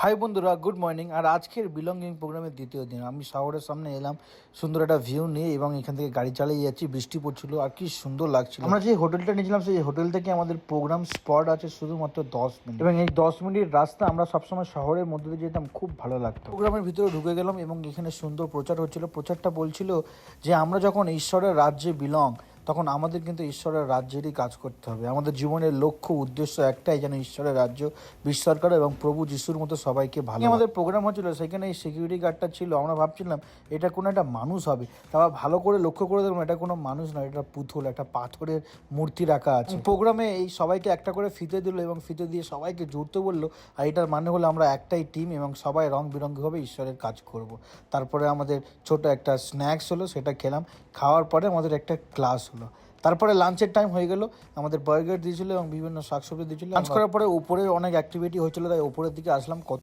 High বন্ধুরা, good morning. আর আজকের belonging প্রোগ্রামের দ্বিতীয় দিন আমি শহরের সামনে এলাম সুন্দর একটা ভিউ নিয়ে, এবং এখান থেকে গাড়ি চালিয়ে যাচ্ছি। বৃষ্টি পড়ছিল আর কি সুন্দর লাগছিল। আমরা যে হোটেলটা নিয়েছিলাম সেই হোটেল থেকে আমাদের প্রোগ্রাম স্পট আছে শুধুমাত্র 10 মিনিট, এবং এই 10 মিনিট রাস্তা আমরা সবসময় শহরের মধ্যে দিয়ে যেতাম, খুব ভালো লাগতো। প্রোগ্রামের ভিতরে ঢুকে গেলাম এবং এখানে সুন্দর প্রচার হচ্ছিল। প্রচারটা বলছিল যে আমরা যখন ঈশ্বরের রাজ্যে বিলং, তখন আমাদের কিন্তু ঈশ্বরের রাজ্যেরই কাজ করতে হবে। আমাদের জীবনের লক্ষ্য উদ্দেশ্য একটাই, যেন ঈশ্বরের রাজ্য বিস্তার করে এবং প্রভু যিশুর মতো সবাইকে ভালো। আমাদের প্রোগ্রাম হচ্ছিল, সেখানে এই সিকিউরিটি গার্ডটা ছিল। আমরা ভাবছিলাম এটা কোনো একটা মানুষ হবে, তারপর ভালো করে লক্ষ্য করে দেখলাম এটা কোনো মানুষ নয়, এটা পুতুল, একটা পাথরের মূর্তি রাখা আছে। প্রোগ্রামে এই সবাইকে একটা করে ফিতে দিল এবং ফিতে দিয়ে সবাইকে জুড়তে বললো। আর এটার মানে হলো আমরা একটাই টিম এবং সবাই রং বিরঙ্গিভাবে ঈশ্বরের কাজ করব। তারপরে আমাদের ছোট একটা স্ন্যাক্স হলো, সেটা খেলাম। খাওয়ার পরে আমাদের একটা ক্লাস হলো। তারপরে লাঞ্চের টাইম হয়ে গেল। আমাদের বার্গার দিয়েছিল এবং বিভিন্ন শাকসবজি দিয়েছিল। লাঞ্চ করার পরে উপরে অনেক অ্যাক্টিভিটি হয়েছিল, তাই উপরের দিকে আসলাম।